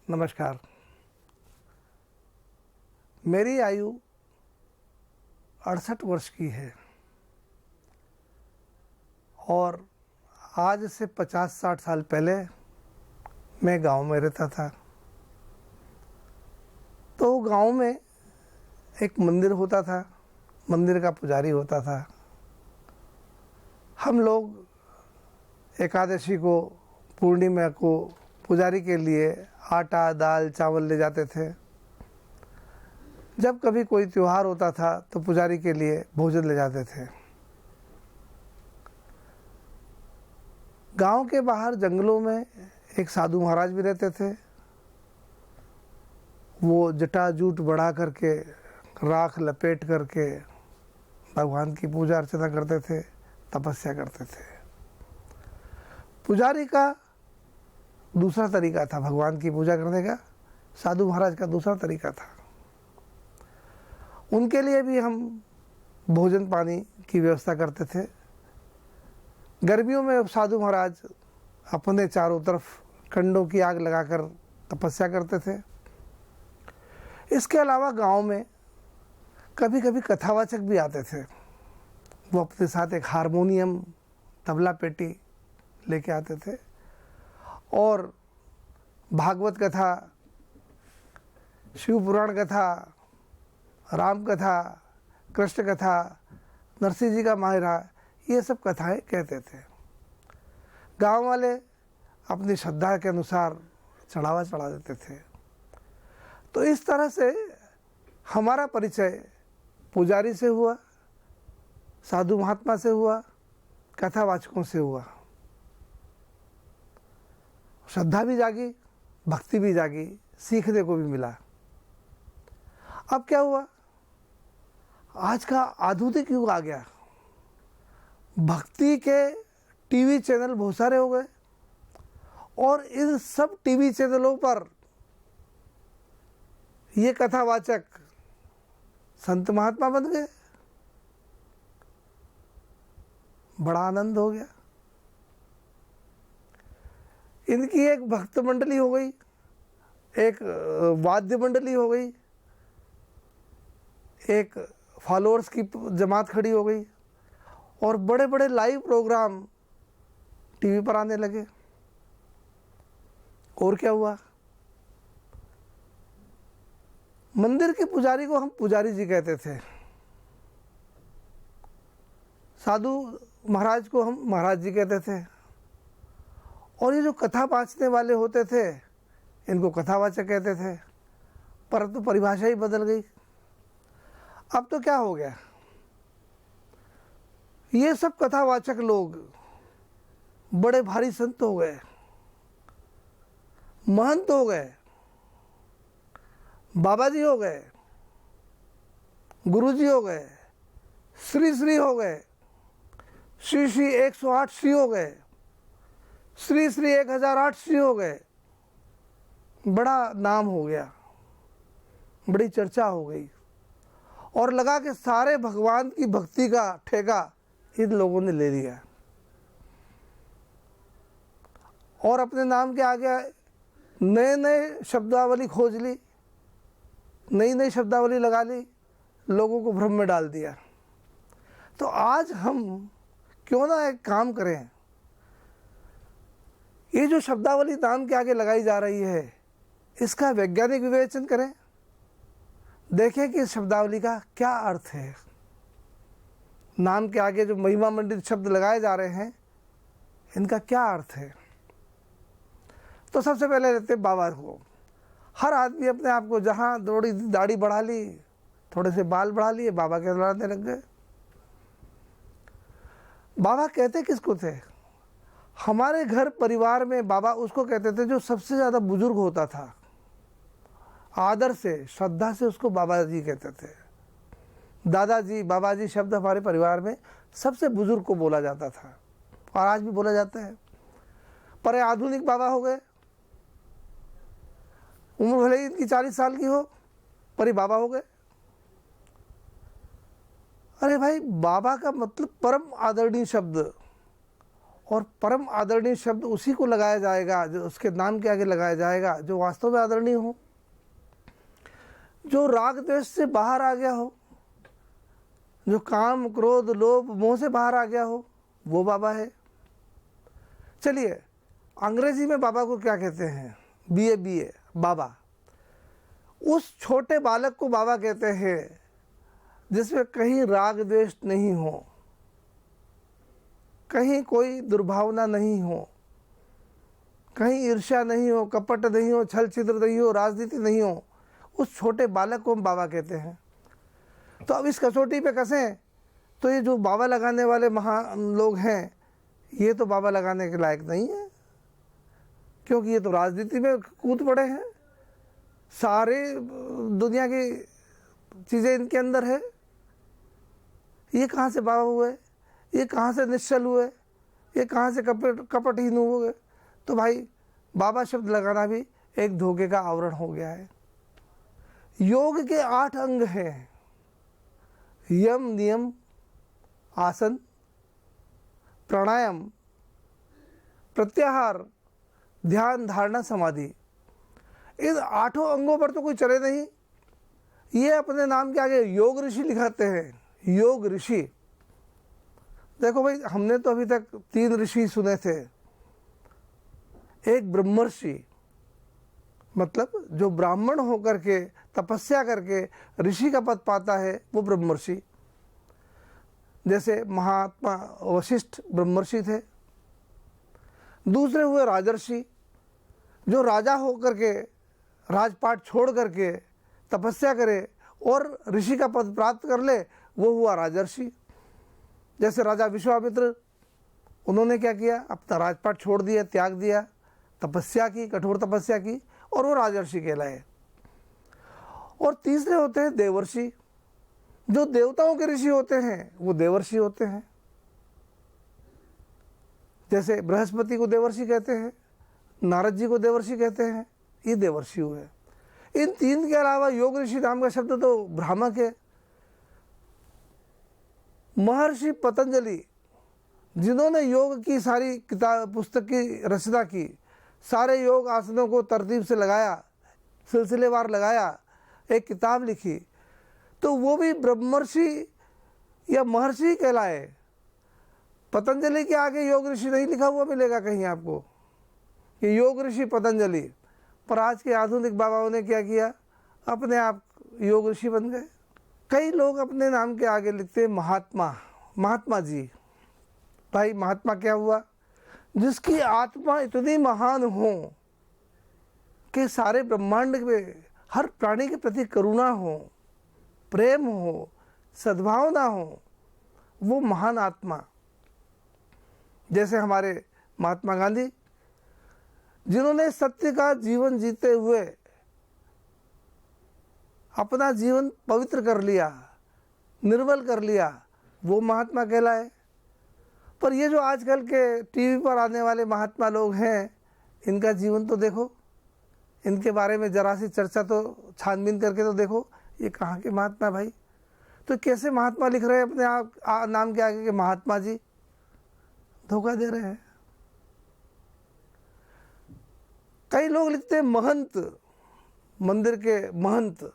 नमस्कार। मेरी आयु 68 वर्ष की है और आज से 50-60 साल पहले मैं गांव में रहता था। तो गांव में एक मंदिर होता था, मंदिर का पुजारी होता था। हम लोग एकादशी को, पूर्णिमा को पुजारी के लिए आटा, दाल, चावल ले जाते थे। जब कभी कोई त्योहार होता था तो पुजारी के लिए भोजन ले जाते थे। गांव के बाहर जंगलों में एक साधु महाराज भी रहते थे। वो जटाजूट बढ़ा करके, राख लपेट करके भगवान की पूजा अर्चना करते थे, तपस्या करते थे। पुजारी का दूसरा तरीका था भगवान की पूजा करने का, साधु महाराज का दूसरा तरीका था। उनके लिए भी हम भोजन पानी की व्यवस्था करते थे। गर्मियों में साधु महाराज अपने चारों तरफ कंडों की आग लगाकर तपस्या करते थे। इसके अलावा गांव में कभी कभी कथावाचक भी आते थे। वो अपने साथ एक हारमोनियम, तबला पेटी लेके आते थे और भागवत कथा, शिव पुराण कथा, राम कथा, कृष्ण कथा, नरसिंह जी का माहिरा, ये सब कथाएं कहते थे। गांव वाले अपनी श्रद्धा के अनुसार चढ़ावा चढ़ा देते थे। तो इस तरह से हमारा परिचय पुजारी से हुआ, साधु महात्मा से हुआ, कथावाचकों से हुआ। श्रद्धा भी जागी, भक्ति भी जागी, सीखने को भी मिला। अब क्या हुआ, आज का आधुनिक युग आ गया। भक्ति के टीवी चैनल बहुत सारे हो गए और इन सब टीवी चैनलों पर ये कथावाचक संत महात्मा बन गए। बड़ा आनंद हो गया। इनकी एक भक्त मंडली हो गई, एक वाद्य मंडली हो गई, एक फॉलोअर्स की जमात खड़ी हो गई और बड़े बड़े लाइव प्रोग्राम टीवी पर आने लगे। और क्या हुआ, मंदिर के पुजारी को हम पुजारी जी कहते थे, साधु महाराज को हम महाराज जी कहते थे, और ये जो कथा वाचने वाले होते थे इनको कथावाचक कहते थे। परंतु परिभाषा ही बदल गई। अब तो क्या हो गया, ये सब कथावाचक लोग बड़े भारी संत हो गए, महंत हो गए, बाबा जी हो गए, गुरु जी हो गए, श्री श्री हो गए, श्री श्री 108 श्री हो गए, श्री श्री 1008 श्री हो गए। बड़ा नाम हो गया, बड़ी चर्चा हो गई और लगा कि सारे भगवान की भक्ति का ठेका इन लोगों ने ले लिया और अपने नाम के आगे नए नए शब्दावली खोज ली, नई नई शब्दावली लगा ली, लोगों को भ्रम में डाल दिया। तो आज हम क्यों ना एक काम करें, ये जो शब्दावली नाम के आगे लगाई जा रही है इसका वैज्ञानिक विवेचन करें, देखें कि इस शब्दावली का क्या अर्थ है। नाम के आगे जो महिमा मंडित शब्द लगाए जा रहे हैं इनका क्या अर्थ है। तो सबसे पहले लेते बाबा को। हर आदमी अपने आप को जहाँ थोड़ी दाढ़ी बढ़ा ली, थोड़े से बाल बढ़ा लिए, बाबा कहलाने लग गए। बाबा कहते किसको थे, हमारे घर परिवार में बाबा उसको कहते थे जो सबसे ज़्यादा बुजुर्ग होता था। आदर से, श्रद्धा से उसको बाबा जी कहते थे। दादाजी, बाबा जी शब्द हमारे परिवार में सबसे बुजुर्ग को बोला जाता था और आज भी बोला जाता है। पर आधुनिक बाबा हो गए, उम्र भले ही इनकी 40 साल की हो पर ही बाबा हो गए। अरे भाई, बाबा का मतलब परम आदरणीय शब्द, और परम आदरणीय शब्द उसी को लगाया जाएगा, जो उसके नाम के आगे लगाया जाएगा जो वास्तव में आदरणीय हो, जो राग द्वेष से बाहर आ गया हो, जो काम क्रोध लोभ मोह से बाहर आ गया हो, वो बाबा है। चलिए, अंग्रेजी में बाबा को क्या कहते हैं? BA बाबा। उस छोटे बालक को बाबा कहते हैं जिसमें कहीं राग द्वेष नहीं हो, कहीं कोई दुर्भावना नहीं हो, कहीं ईर्ष्या नहीं हो, कपट नहीं हो, छल छिद्र नहीं हो, राजनीति नहीं हो, उस छोटे बालक को हम बाबा कहते हैं। तो अब इस कसौटी पे कसें तो ये जो बाबा लगाने वाले महान लोग हैं, ये तो बाबा लगाने के लायक नहीं है, क्योंकि ये तो राजनीति में कूद पड़े हैं, सारे दुनिया की चीज़ें इनके अंदर है। ये कहाँ से बाबा हुए? ये कहाँ से निश्चल हुए? ये कहाँ से कपटहीन हुए? तो भाई, बाबा शब्द लगाना भी एक धोखे का आवरण हो गया है। योग के 8 अंग हैं: यम, नियम, आसन, प्राणायाम, प्रत्याहार, ध्यान, धारणा, समाधि। इन 8 अंगों पर तो कोई चले नहीं। ये अपने नाम के आगे योग ऋषि लिखाते हैं, योग ऋषि। देखो भाई, हमने तो अभी तक 3 ऋषि सुने थे। एक ब्रह्मर्षि, मतलब जो ब्राह्मण होकर के तपस्या करके ऋषि का पद पाता है, वो ब्रह्मर्षि। जैसे महात्मा वशिष्ठ ब्रह्मर्षि थे। दूसरे हुए राजर्षि, जो राजा होकर के राजपाट छोड़ करके तपस्या करे और ऋषि का पद प्राप्त कर ले, वो हुआ राजर्षि। जैसे राजा विश्वामित्र, उन्होंने क्या किया? अपना राजपाट छोड़ दिया, त्याग दिया, तपस्या की, कठोर तपस्या की, और वो राजर्षि कहलाए। और तीसरे होते हैं देवर्षि, जो देवताओं के ऋषि होते हैं, वो देवर्षि होते हैं। जैसे बृहस्पति को देवर्षि कहते हैं, नारद जी को देवर्षि कहते हैं, ये देवर्षि हुए। इन 3 के अलावा योग ऋषि नाम का शब्द तो भ्रामक है। महर्षि पतंजलि, जिन्होंने योग की सारी किताब पुस्तक की रचना की, सारे योग आसनों को तरतीब से लगाया, सिलसिलेवार लगाया, एक किताब लिखी, तो वो भी ब्रह्मर्षि या महर्षि कहलाए। पतंजलि के आगे योग ऋषि नहीं लिखा हुआ मिलेगा कहीं आपको कि योग ऋषि पतंजलि। पर आज के आधुनिक बाबाओं ने क्या किया? अपने आप योग ऋषि बन गए। कई लोग अपने नाम के आगे लिखते हैं महात्मा, महात्मा जी। भाई, महात्मा क्या हुआ? जिसकी आत्मा इतनी महान हो कि सारे ब्रह्मांड में हर प्राणी के प्रति करुणा हो, प्रेम हो, सद्भावना हो, वो महान आत्मा। जैसे हमारे महात्मा गांधी, जिन्होंने सत्य का जीवन जीते हुए अपना जीवन पवित्र कर लिया, निर्मल कर लिया, वो महात्मा कहलाए। पर ये जो आजकल के टीवी पर आने वाले महात्मा लोग हैं, इनका जीवन तो देखो, इनके बारे में जरा सी चर्चा तो छानबीन करके तो देखो, ये कहाँ के महात्मा भाई? तो कैसे महात्मा लिख रहे हैं अपने आप नाम के आगे के महात्मा जी? धोखा दे रहे हैं। कई लोग लिखते हैं महंत, मंदिर के महंत।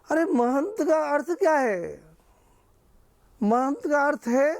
अरे, महंत का अर्थ क्या है? महंत का अर्थ है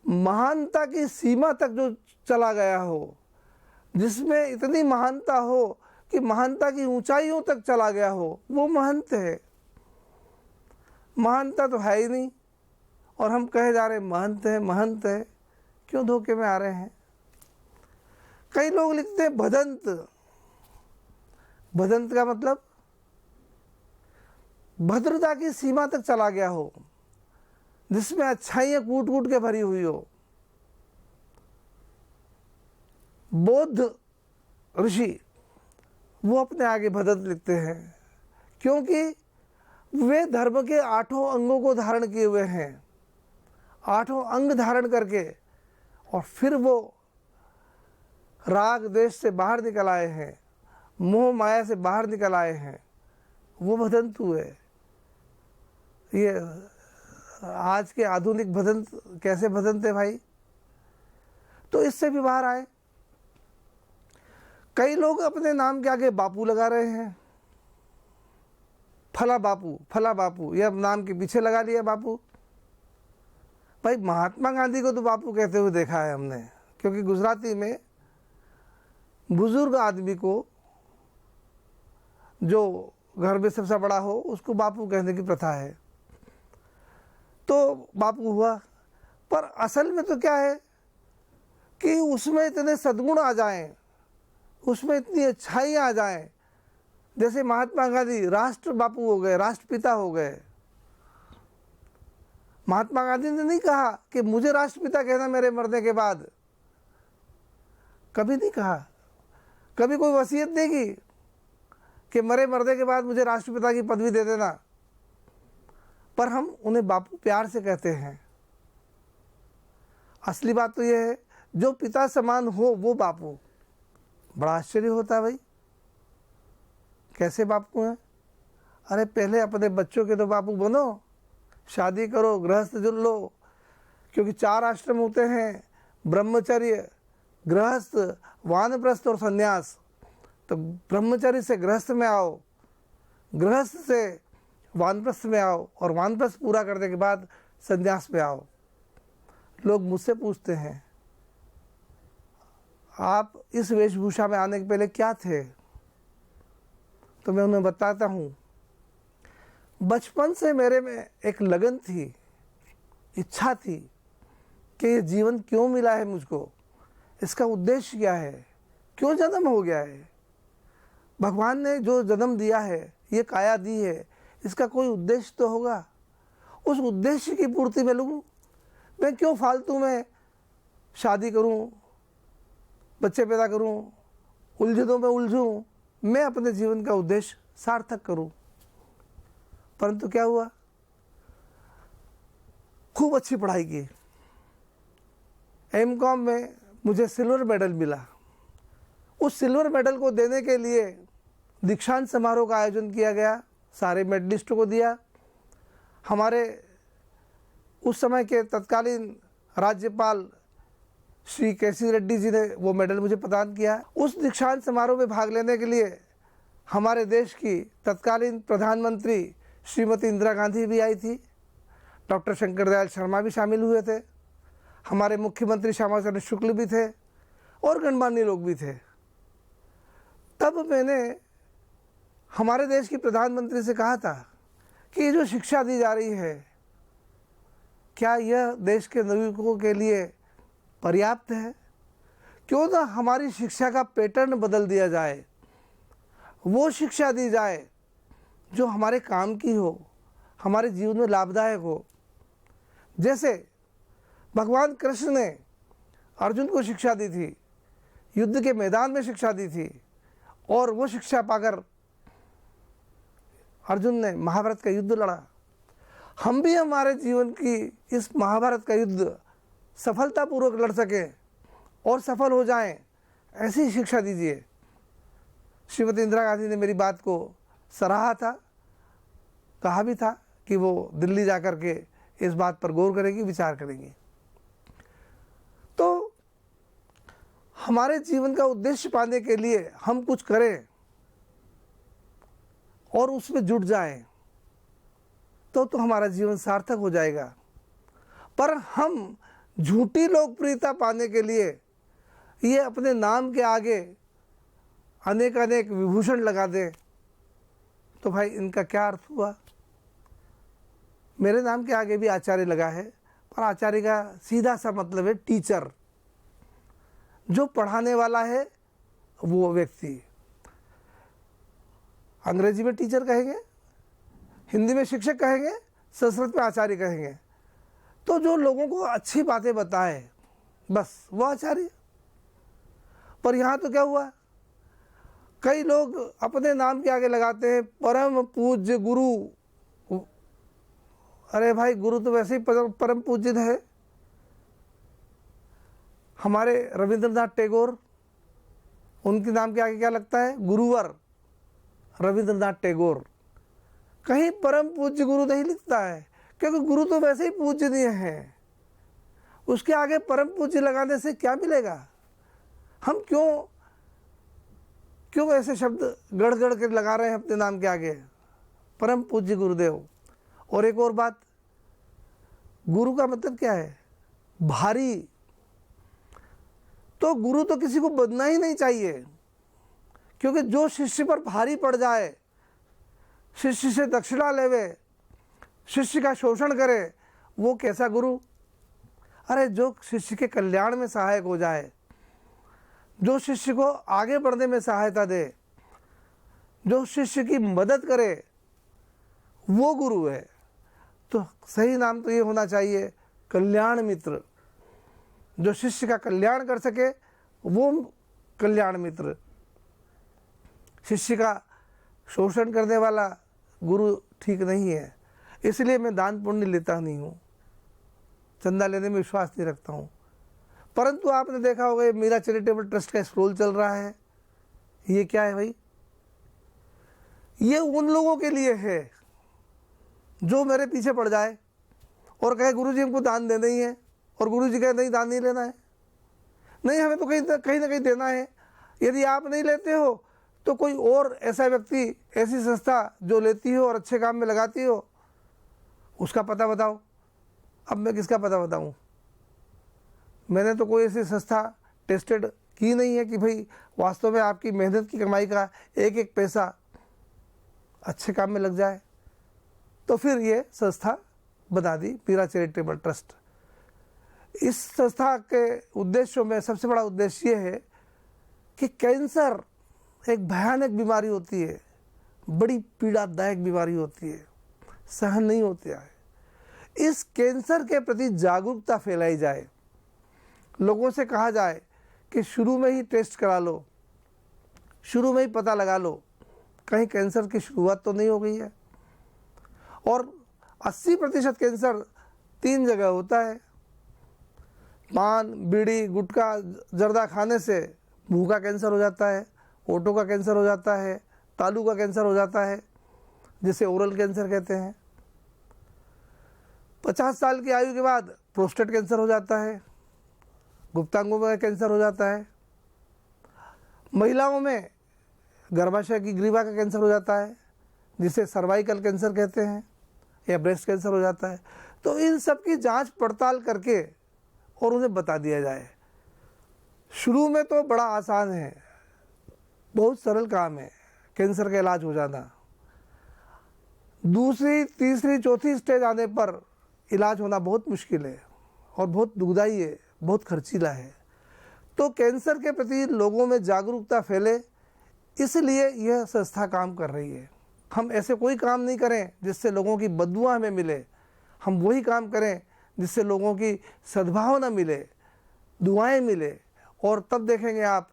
महानता की सीमा तक जो चला गया हो, जिसमें इतनी महानता हो कि महानता की ऊंचाइयों तक चला गया हो, वो महंत है। महानता तो है ही नहीं, और हम कहे जा रहे हैं महंत है, महंत है। क्यों धोखे में आ रहे हैं? कई लोग लिखते हैं भदंत। भदंत का मतलब भद्रता की सीमा तक चला गया हो, जिसमें अच्छाइयां कूट कूट के भरी हुई हो। बौद्ध ऋषि, वो अपने आगे भदंत लिखते हैं, क्योंकि वे धर्म के 8 अंगों को धारण किए हुए हैं। 8 अंग धारण करके और फिर वो राग द्वेष से बाहर निकल आए हैं, मोह माया से बाहर निकल आए हैं, वो भदंत हुए। ये आज के आधुनिक भजन कैसे भजन थे भाई। तो इससे भी बाहर आए। कई लोग अपने नाम के आगे बापू लगा रहे हैं, फला बापू, ये अब नाम के पीछे लगा लिया बापू। भाई महात्मा गांधी को तो बापू कहते हुए देखा है हमने, क्योंकि गुजराती में बुजुर्ग आदमी को जो घर में सबसे बड़ा हो उसको बापू कहने की प्रथा है। तो बापू हुआ, पर असल में तो क्या है कि उसमें इतने सद्गुण आ जाएं, उसमें इतनी अच्छाई आ जाएं, जैसे महात्मा गांधी राष्ट्र बापू हो गए, राष्ट्रपिता हो गए। महात्मा गांधी ने नहीं कहा कि मुझे राष्ट्रपिता कहना मेरे मरने के बाद, कभी नहीं कहा। कभी कोई वसीयत नहीं की कि मरने के बाद मुझे राष्ट्रपिता की पदवी दे देना, पर हम उन्हें बापू प्यार से कहते हैं। असली बात तो यह है, जो पिता समान हो वो बापू। बड़ा आश्चर्य होता है भाई, कैसे बापू हैं? अरे पहले अपने बच्चों के तो बापू बनो, शादी करो, गृहस्थ जुड़ लो, क्योंकि 4 आश्रम होते हैं, ब्रह्मचर्य, गृहस्थ, वानप्रस्थ और संन्यास। तो ब्रह्मचर्य से गृहस्थ में आओ, गृहस्थ से वानप्रस्थ में आओ, और वानप्रस्थ पूरा करने के बाद संन्यास में आओ। लोग मुझसे पूछते हैं आप इस वेशभूषा में आने के पहले क्या थे? तो मैं उन्हें बताता हूँ, बचपन से मेरे में एक लगन थी, इच्छा थी कि ये जीवन क्यों मिला है मुझको, इसका उद्देश्य क्या है, क्यों जन्म हो गया है, भगवान ने जो जन्म दिया है, ये काया दी है, इसका कोई उद्देश्य तो होगा। उस उद्देश्य की पूर्ति में लूँ, मैं क्यों फालतू में शादी करूँ, बच्चे पैदा करूँ, उलझनों में उलझूँ, मैं अपने जीवन का उद्देश्य सार्थक करूँ। परंतु क्या हुआ, खूब अच्छी पढ़ाई की, एमकॉम में मुझे सिल्वर मेडल मिला। उस सिल्वर मेडल को देने के लिए दीक्षांत समारोह का आयोजन किया गया, सारे मेडलिस्टों को दिया। हमारे उस समय के तत्कालीन राज्यपाल श्री केसी रेड्डी जी ने वो मेडल मुझे प्रदान किया। उस दीक्षांत समारोह में भाग लेने के लिए हमारे देश की तत्कालीन प्रधानमंत्री श्रीमती इंदिरा गांधी भी आई थी, डॉक्टर शंकर दयाल शर्मा भी शामिल हुए थे, हमारे मुख्यमंत्री श्यामा चरण शुक्ल भी थे, और गणमान्य लोग भी थे। तब मैंने हमारे देश की प्रधानमंत्री से कहा था कि ये जो शिक्षा दी जा रही है, क्या यह देश के नागरिकों के लिए पर्याप्त है? क्यों ना हमारी शिक्षा का पैटर्न बदल दिया जाए, वो शिक्षा दी जाए जो हमारे काम की हो, हमारे जीवन में लाभदायक हो। जैसे भगवान कृष्ण ने अर्जुन को शिक्षा दी थी, युद्ध के मैदान में शिक्षा दी थी, और वो शिक्षा पाकर अर्जुन ने महाभारत का युद्ध लड़ा। हम भी हमारे जीवन की इस महाभारत का युद्ध सफलतापूर्वक लड़ सकें और सफल हो जाएं, ऐसी शिक्षा दीजिए। श्रीमती इंदिरा गांधी ने मेरी बात को सराहा था, कहा भी था कि वो दिल्ली जाकर के इस बात पर गौर करेंगी, विचार करेंगी। तो हमारे जीवन का उद्देश्य पाने के लिए हम कुछ करें और उसमें जुट जाएं, तो हमारा जीवन सार्थक हो जाएगा। पर हम झूठी लोकप्रियता पाने के लिए ये अपने नाम के आगे अनेक अनेक विभूषण लगा दें, तो भाई इनका क्या अर्थ हुआ? मेरे नाम के आगे भी आचार्य लगा है, पर आचार्य का सीधा सा मतलब है टीचर, जो पढ़ाने वाला है वो व्यक्ति। अंग्रेजी में टीचर कहेंगे, हिंदी में शिक्षक कहेंगे, संस्कृत में आचार्य कहेंगे। तो जो लोगों को अच्छी बातें बताए बस वो आचार्य। पर यहाँ तो क्या हुआ, कई लोग अपने नाम के आगे लगाते हैं परम पूज्य गुरु। अरे भाई, गुरु तो वैसे ही परम पूज्य है। हमारे रविंद्रनाथ टैगोर, उनके नाम के आगे क्या लगता है? गुरुवर रविंद्रनाथ टैगोर। कहीं परम पूज्य गुरु नहीं लिखता है, क्योंकि गुरु तो वैसे ही पूजनीय है, उसके आगे परम पूज्य लगाने से क्या मिलेगा। हम क्यों ऐसे शब्द गढ़ गढ़ के लगा रहे हैं अपने नाम के आगे, परम पूज्य गुरुदेव। और एक और बात, गुरु का मतलब क्या है, भारी। तो गुरु तो किसी को बनना ही नहीं चाहिए, क्योंकि जो शिष्य पर भारी पड़ जाए, शिष्य से दक्षिणा लेवे, शिष्य का शोषण करे, वो कैसा गुरु। अरे जो शिष्य के कल्याण में सहायक हो जाए, जो शिष्य को आगे बढ़ने में सहायता दे, जो शिष्य की मदद करे, वो गुरु है। तो सही नाम तो ये होना चाहिए, कल्याण मित्र। जो शिष्य का कल्याण कर सके वो कल्याण मित्र। शिष्य का शोषण करने वाला गुरु ठीक नहीं है। इसलिए मैं दान पुण्य लेता नहीं हूँ, चंदा लेने में विश्वास नहीं रखता हूँ। परंतु आपने देखा होगा ये मीरा चैरिटेबल ट्रस्ट का स्क्रोल चल रहा है, ये क्या है भाई, ये उन लोगों के लिए है जो मेरे पीछे पड़ जाए और कहे गुरुजी हमको दान देना ही है, और गुरुजी कहे नहीं दान नहीं लेना है, नहीं हमें तो कहीं ना कहीं देना है। यदि आप नहीं लेते हो तो कोई और ऐसा व्यक्ति, ऐसी संस्था जो लेती हो और अच्छे काम में लगाती हो, उसका पता बताओ। अब मैं किसका पता बताऊं, मैंने तो कोई ऐसी संस्था टेस्टेड की नहीं है कि भाई वास्तव में आपकी मेहनत की कमाई का एक एक पैसा अच्छे काम में लग जाए। तो फिर ये संस्था बता दी मीरा चैरिटेबल ट्रस्ट। इस संस्था के उद्देश्यों में सबसे बड़ा उद्देश्य ये है कि कैंसर एक भयानक बीमारी होती है, बड़ी पीड़ादायक बीमारी होती है, सहन नहीं होती है। इस कैंसर के प्रति जागरूकता फैलाई जाए, लोगों से कहा जाए कि शुरू में ही टेस्ट करा लो, शुरू में ही पता लगा लो कहीं कैंसर की शुरुआत तो नहीं हो गई है। और 80% कैंसर 3 जगह होता है, पान, बीड़ी, गुटखा, जर्दा खाने से मुंह का कैंसर हो जाता है, ओठों का कैंसर हो जाता है, तालू का कैंसर हो जाता है जिसे ओरल कैंसर कहते हैं। 50 साल की आयु के बाद प्रोस्टेट कैंसर हो जाता है, गुप्तांगों में कैंसर हो जाता है। महिलाओं में गर्भाशय की ग्रीवा का कैंसर हो जाता है जिसे सर्वाइकल कैंसर कहते हैं, या ब्रेस्ट कैंसर हो जाता है। तो इन सब की जांच पड़ताल करके और उन्हें बता दिया जाए। शुरू में तो बड़ा आसान है, बहुत सरल काम है कैंसर का इलाज हो जाना। दूसरी, तीसरी, चौथी स्टेज आने पर इलाज होना बहुत मुश्किल है और बहुत दुखदाई है, बहुत खर्चीला है। तो कैंसर के प्रति लोगों में जागरूकता फैले, इसलिए यह संस्था काम कर रही है। हम ऐसे कोई काम नहीं करें जिससे लोगों की बददुआ हमें मिले, हम वही काम करें जिससे लोगों की सद्भावना मिले, दुआएं मिले, और तब देखेंगे आप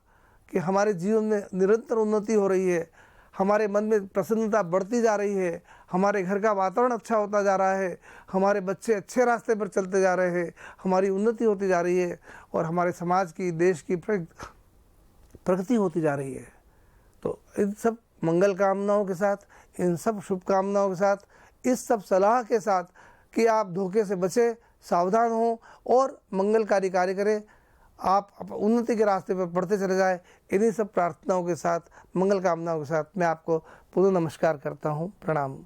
कि हमारे जीवन में निरंतर उन्नति हो रही है, हमारे मन में प्रसन्नता बढ़ती जा रही है, हमारे घर का वातावरण अच्छा होता जा रहा है, हमारे बच्चे अच्छे रास्ते पर चलते जा रहे हैं, हमारी उन्नति होती जा रही है और हमारे समाज की, देश की प्रगति होती जा रही है। तो इन सब मंगल कामनाओं के साथ, इन सब शुभकामनाओं के साथ, इस सब सलाह के साथ कि आप धोखे से बचें, सावधान हों और मंगलकारी कार्य करें, आप उन्नति के रास्ते पर बढ़ते चले जाएं। इन्हीं सब प्रार्थनाओं के साथ, मंगल कामनाओं के साथ मैं आपको पुनः नमस्कार करता हूँ। प्रणाम।